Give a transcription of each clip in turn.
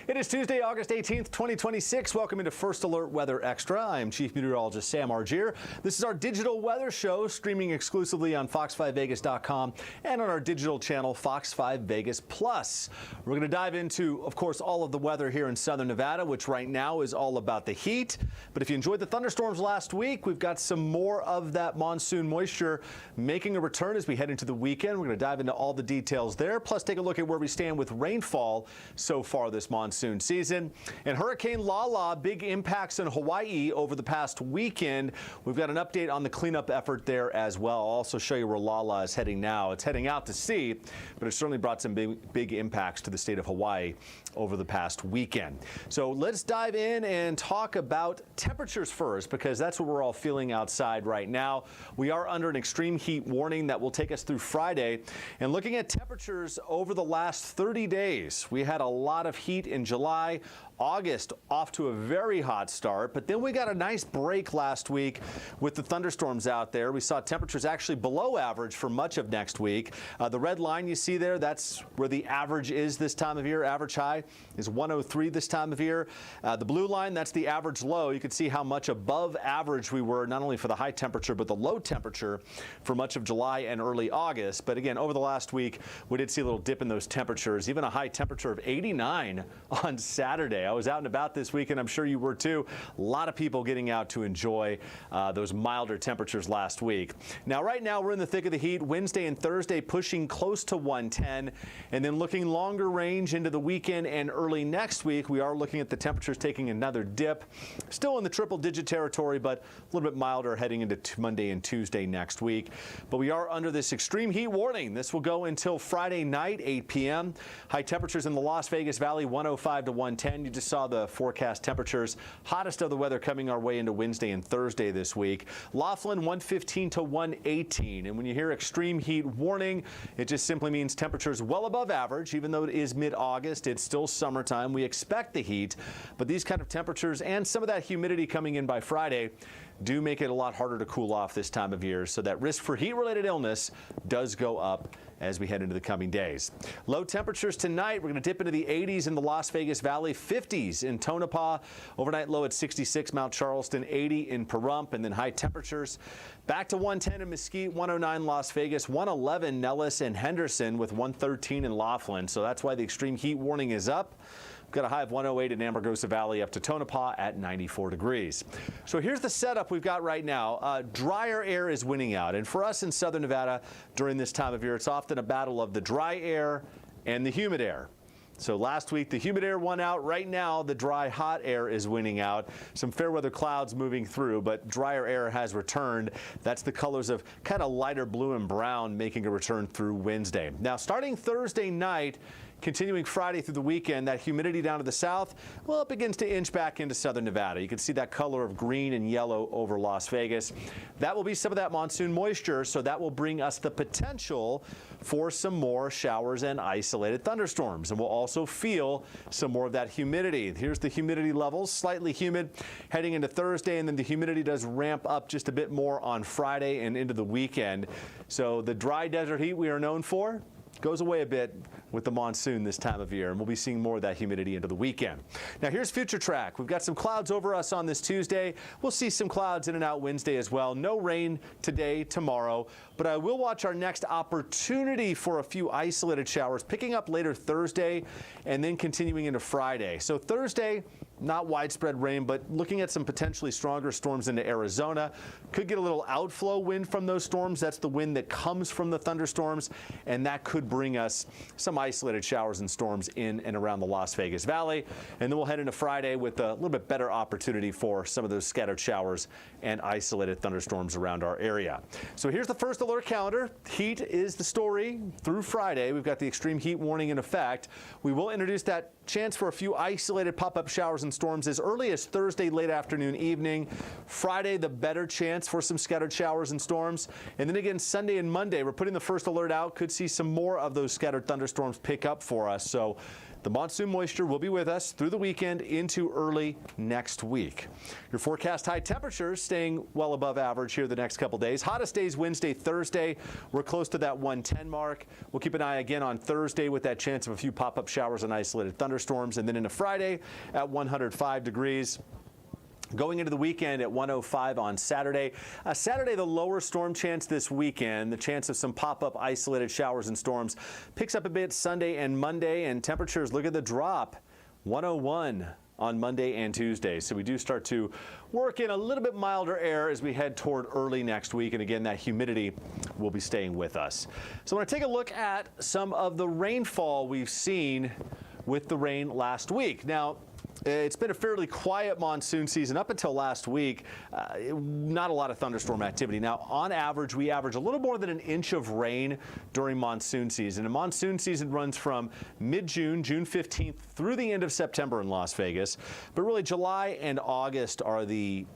It is Tuesday, August 18th, 2026. Welcome into First Alert Weather Extra. I am Chief Meteorologist Sam Argier. This is our digital weather show streaming exclusively on fox5vegas.com and on our digital channel Fox 5 Vegas Plus. We're going to dive into, of course, all of the weather here in southern Nevada, which right now is all about the heat. But if you enjoyed the thunderstorms last week, we've got some more of that monsoon moisture making a return as we head into the weekend. We're going to dive into all the details there, plus take a look at where we stand with rainfall so far this monsoon season. And Hurricane Lala, big impacts in Hawaii over the past weekend. We've got an update on the cleanup effort there as well. I'll also show you where Lala is heading now. It's heading out to sea, but it certainly brought some big impacts to the state of Hawaii over the past weekend. So let's dive in and talk about temperatures first, because that's what we're all feeling outside right now. We are under an extreme heat warning that will take us through Friday. And looking at temperatures over the last 30 days, we had a lot of heat in July. August off to a very hot start, but then we got a nice break last week with the thunderstorms out there. We saw temperatures actually below average for much of next week. The red line you see there, that's where the average is this time of year. Average high is 103 this time of year. The blue line, that's the average low. You can see how much above average we were, not only for the high temperature, but the low temperature for much of July and early August. But again, over the last week, we did see a little dip in those temperatures, even a high temperature of 89 on Saturday. I was out and about this weekend. I'm sure you were too. A lot of people getting out to enjoy those milder temperatures last week. Now, right now, we're in the thick of the heat. Wednesday and Thursday pushing close to 110. And then looking longer range into the weekend and early next week, we are looking at the temperatures taking another dip. Still in the triple-digit territory, but a little bit milder heading into Monday and Tuesday next week. But we are under this extreme heat warning. This will go until Friday night, 8 p.m. High temperatures in the Las Vegas Valley, 105 to 110. You just saw the forecast temperatures. Hottest of the weather coming our way into Wednesday and Thursday this week. Laughlin, 115 to 118. And when you hear extreme heat warning, it just simply means temperatures well above average. Even though it is mid-August, it's still summertime. We expect the heat, but these kind of temperatures and some of that humidity coming in by Friday do make it a lot harder to cool off this time of year, so that risk for heat-related illness does go up as we head into the coming days. Low temperatures tonight. We're going to dip into the 80s in the Las Vegas Valley, 50s in Tonopah, overnight low at 66 Mount Charleston, 80 in Pahrump, and then high temperatures back to 110 in Mesquite, 109 Las Vegas, 111 Nellis and Henderson, with 113 in Laughlin. So that's why the extreme heat warning is up. Got a high of 108 in Amargosa Valley up to Tonopah at 94 degrees. So here's the setup we've got right now. Drier air is winning out. And for us in southern Nevada during this time of year, it's often a battle of the dry air and the humid air. So last week, the humid air won out. Right now, the dry, hot air is winning out. Some fair weather clouds moving through, but drier air has returned. That's the colors of kind of lighter blue and brown making a return through Wednesday. Now, starting Thursday night, continuing Friday through the weekend, that humidity down to the south, well, it begins to inch back into southern Nevada. You can see that color of green and yellow over Las Vegas. That will be some of that monsoon moisture, so that will bring us the potential for some more showers and isolated thunderstorms. And we'll also feel some more of that humidity. Here's the humidity levels, slightly humid heading into Thursday, and then the humidity does ramp up just a bit more on Friday and into the weekend. So the dry desert heat we are known for goes away a bit with the monsoon this time of year, and we'll be seeing more of that humidity into the weekend. Now here's future track. We've got some clouds over us on this Tuesday. We'll see some clouds in and out Wednesday as well. No rain today, tomorrow, but I will watch our next opportunity for a few isolated showers, picking up later Thursday and then continuing into Friday. So Thursday, not widespread rain, but looking at some potentially stronger storms into Arizona. Could get a little outflow wind from those storms. That's the wind that comes from the thunderstorms, and that could bring us some isolated showers and storms in and around the Las Vegas Valley. And then we'll head into Friday with a little bit better opportunity for some of those scattered showers and isolated thunderstorms around our area. So here's the first alert calendar. Heat is the story through Friday. We've got the extreme heat warning in effect. We will introduce that chance for a few isolated pop-up showers and storms as early as Thursday late afternoon, evening. Friday, the better chance for some scattered showers and storms. And then again, Sunday and Monday, we're putting the first alert out. Could see some more of those scattered thunderstorms pick up for us. So The monsoon moisture will be with us through the weekend into early next week. Your forecast high temperatures staying well above average here the next couple days. Hottest days Wednesday, Thursday. We're close to that 110 mark. We'll keep an eye again on Thursday with that chance of a few pop-up showers and isolated thunderstorms. And then into Friday at 105 degrees. Going into the weekend at 105 on Saturday. Saturday, the lower storm chance this weekend. The chance of some pop-up isolated showers and storms picks up a bit Sunday and Monday, and temperatures, look at the drop, 101 on Monday and Tuesday. So we do start to work in a little bit milder air as we head toward early next week. And again, that humidity will be staying with us. So I want to take a look at some of the rainfall we've seen with the rain last week. Now, it's been a fairly quiet monsoon season up until last week. Not a lot of thunderstorm activity. Now, on average, we average a little more than an inch of rain during monsoon season. And monsoon season runs from mid-June, June 15th, through the end of September in Las Vegas. But really, July and August are the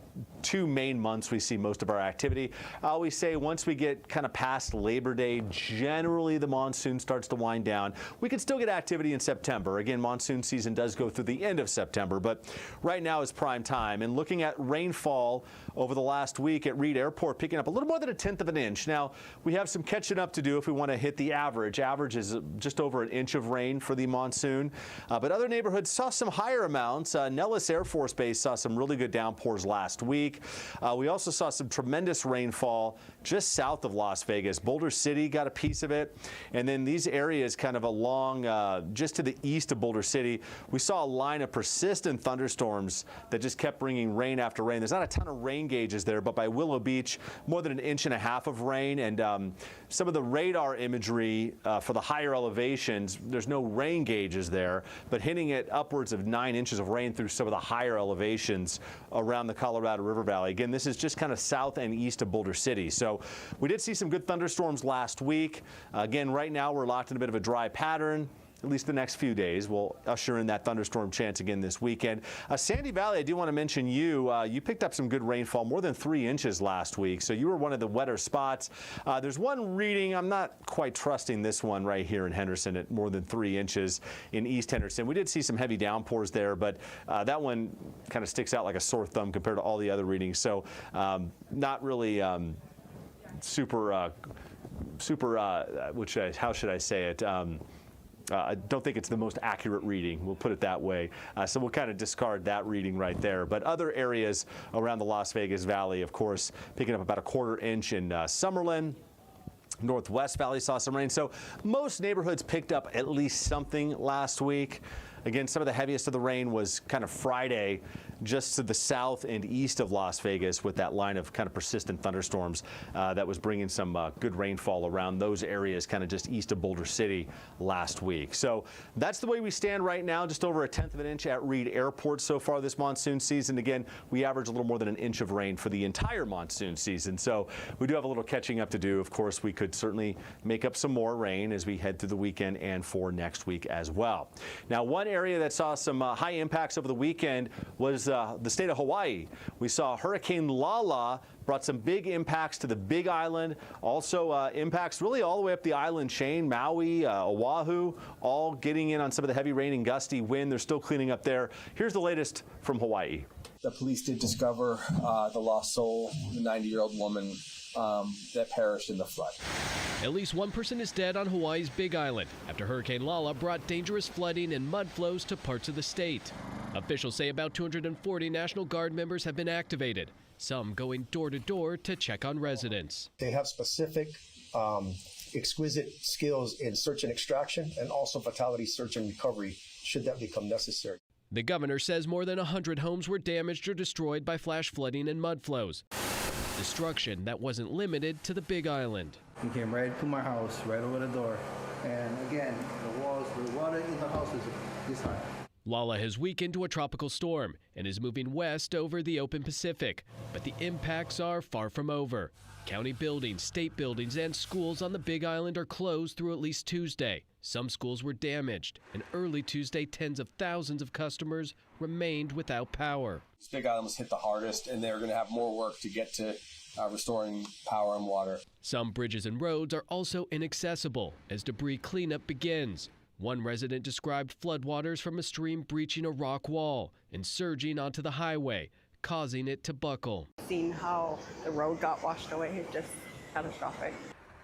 two main months we see most of our activity. I always say once we get kind of past Labor Day, generally the monsoon starts to wind down. We can still get activity in September. Again, monsoon season does go through the end of September, but right now is prime time. And looking at rainfall over the last week at Reed Airport, picking up a little more than 1/10 of an inch. Now, we have some catching up to do if we want to hit the average. Average is just over an inch of rain for the monsoon. But other neighborhoods saw some higher amounts. Nellis Air Force Base saw some really good downpours last week. We also saw some tremendous rainfall just south of Las Vegas. Boulder City got a piece of it. And then these areas kind of along just to the east of Boulder City, we saw a line of persistent thunderstorms that just kept bringing rain after rain. There's not a ton of rain gauges there, but by Willow Beach, more than 1.5 inches of rain. And some of the radar imagery for the higher elevations, there's no rain gauges there, but hitting it upwards of 9 inches of rain through some of the higher elevations around the Colorado River Valley. Again, this is just kind of south and east of Boulder City. So we did see some good thunderstorms last week. Again, right now we're locked in a bit of a dry pattern. At least the next few days. We'll usher in that thunderstorm chance again this weekend. Sandy Valley, I do want to mention you. You picked up some good rainfall, more than 3 inches last week. So you were one of the wetter spots. There's one reading, I'm not quite trusting this one right here in Henderson at more than 3 inches in East Henderson. We did see some heavy downpours there, but that one kind of sticks out like a sore thumb compared to all the other readings. So not really super, how should I say it? I don't think it's the most accurate reading, we'll put it that way. So we'll kind of discard that reading right there. But other areas around the Las Vegas Valley, of course, picking up about 1/4 inch in Summerlin. Northwest Valley saw some rain. So most neighborhoods picked up at least something last week. Again, some of the heaviest of the rain was kind of Friday, just to the south and east of Las Vegas with that line of kind of persistent thunderstorms that was bringing some good rainfall around those areas kind of just east of Boulder City last week. So that's the way we stand right now, just over 1/10 of an inch at Reed Airport so far this monsoon season. Again, we average a little more than 1 inch of rain for the entire monsoon season. So we do have a little catching up to do. Of course, we could certainly make up some more rain as we head through the weekend and for next week as well. Now, one area that saw some high impacts over the weekend was the state of Hawaii. We saw Hurricane Lala brought some big impacts to the Big Island, also impacts really all the way up the island chain, Maui, Oahu, all getting in on some of the heavy rain and gusty wind. They're still cleaning up there. Here's the latest from Hawaii. The police did discover the lost soul, the 90-year-old woman that perished in the flood. At least one person is dead on Hawaii's Big Island after Hurricane Lala brought dangerous flooding and mud flows to parts of the state. Officials say about 240 National Guard members have been activated, some going door to door to check on residents. They have specific, exquisite skills in search and extraction and also fatality search and recovery should that become necessary. The governor says more than 100 homes were damaged or destroyed by flash flooding and mud flows. Destruction that wasn't limited to the Big Island. He came right to my house, right over the door. And again, the water in the house is this high. Lala has weakened to a tropical storm and is moving west over the open Pacific. But the impacts are far from over. County buildings, state buildings, and schools on the Big Island are closed through at least Tuesday. Some schools were damaged, and early Tuesday, tens of thousands of customers remained without power. This Big Island was hit the hardest, and they're going to have more work to get to restoring power and water. Some bridges and roads are also inaccessible as debris cleanup begins. One resident described floodwaters from a stream breaching a rock wall and surging onto the highway, causing it to buckle. Seeing how the road got washed away, just catastrophic.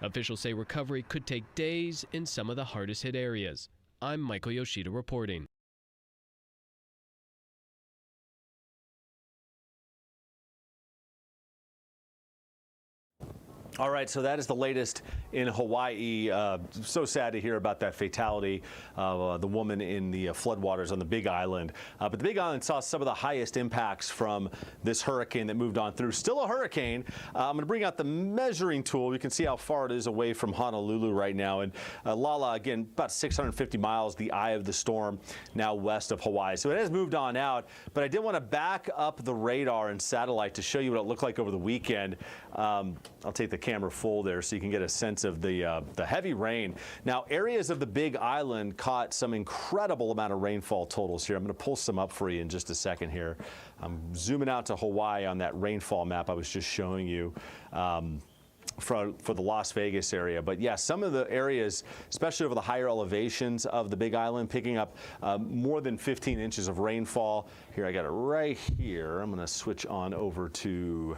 Officials say recovery could take days in some of the hardest hit areas. I'm Michael Yoshida reporting. All right, so that is the latest in Hawaii. So sad to hear about that fatality of the woman in the floodwaters on the Big Island. But the Big Island saw some of the highest impacts from this hurricane that moved on through. Still a hurricane. I'm going to bring out the measuring tool. You can see how far it is away from Honolulu right now. And Lala, again, about 650 miles, the eye of the storm, now west of Hawaii. So it has moved on out. But I did want to back up the radar and satellite to show you what it looked like over the weekend. I'll take the camera full there so you can get a sense of the heavy rain. Now, areas of the Big Island caught some incredible amount of rainfall totals here. I'm going to pull some up for you in just a second here. I'm zooming out to Hawaii on that rainfall map I was just showing you. For the Las Vegas area. But yeah, some of the areas, especially over the higher elevations of the Big Island, picking up more than 15 inches of rainfall. Here, I got it right here. I'm going to switch on over to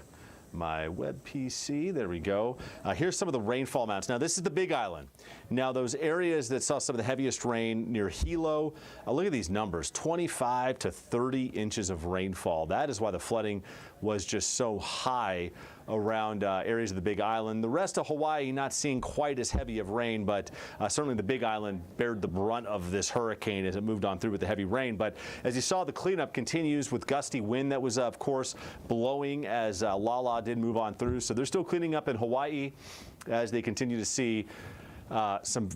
my web PC. There we go. Here's some of the rainfall amounts. Now, this is the Big Island. Now, those areas that saw some of the heaviest rain near Hilo, look at these numbers, 25 to 30 inches of rainfall. That is why the flooding was just so high around areas of the Big Island. The rest of Hawaii not seeing quite as heavy of rain, but certainly the Big Island bared the brunt of this hurricane as it moved on through with the heavy rain. But as you saw, the cleanup continues with gusty wind that was, of course, blowing as Lala did move on through. So they're still cleaning up in Hawaii as they continue to see some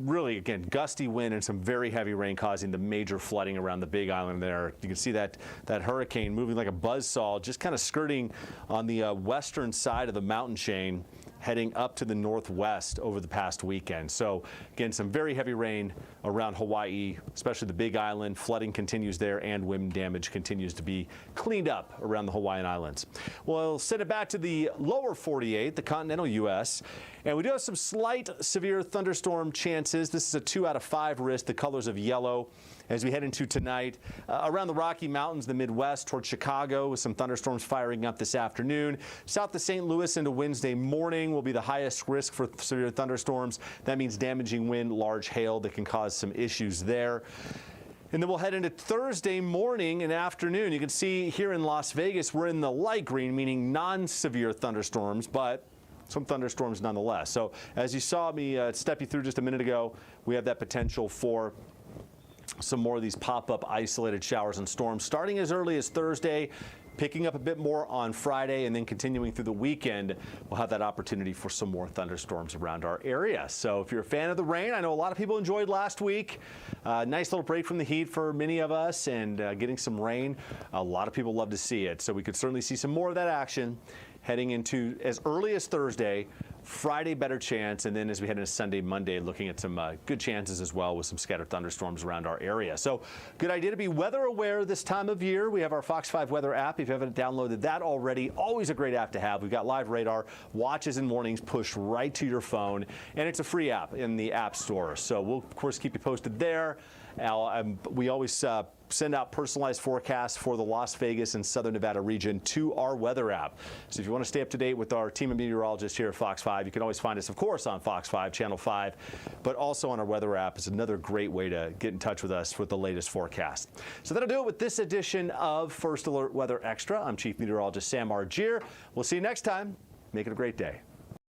really, again, gusty wind and some very heavy rain causing the major flooding around the Big Island there. You can see that hurricane moving like a buzzsaw, just kind of skirting on the western side of the mountain chain, heading up to the northwest over the past weekend. So again, some very heavy rain around Hawaii, especially the Big Island. Flooding continues there and wind damage continues to be cleaned up around the Hawaiian Islands. We'll send it back to the lower 48, the continental U.S., and we do have some slight severe thunderstorm chances. This is a 2 out of 5 risk, the colors of yellow, as we head into tonight. Around the Rocky Mountains, the Midwest towards Chicago, with some thunderstorms firing up this afternoon. South to St. Louis into Wednesday morning will be the highest risk for severe thunderstorms. That means damaging wind, large hail that can cause some issues there. And then we'll head into Thursday morning and afternoon. You can see here in Las Vegas, we're in the light green, meaning non-severe thunderstorms, but some thunderstorms nonetheless. So as you saw me step you through just a minute ago, we have that potential for some more of these pop-up isolated showers and storms starting as early as Thursday, picking up a bit more on Friday, and then continuing through the weekend. We'll have that opportunity for some more thunderstorms around our area. So if you're a fan of the rain, I know a lot of people enjoyed last week. Nice little break from the heat for many of us, and getting some rain. A lot of people love to see it. So we could certainly see some more of that action heading into as early as Thursday. Friday, better chance, and then as we head into Sunday, Monday, looking at some good chances as well with some scattered thunderstorms around our area. So good idea to be weather aware this time of year. We have our Fox 5 weather app. If you haven't downloaded that already, always a great app to have. We've got live radar, watches and mornings pushed right to your phone, and it's a free app in the App Store. So we'll, of course, keep you posted there. We always send out personalized forecasts for the Las Vegas and Southern Nevada region to our weather app. So if you want to stay up to date with our team of meteorologists here at Fox 5, you can always find us, of course, on Fox 5, Channel 5, but also on our weather app. It's another great way to get in touch with us with the latest forecast. So that'll do it with this edition of First Alert Weather Extra. I'm Chief Meteorologist Sam Argier. We'll see you next time. Make it a great day.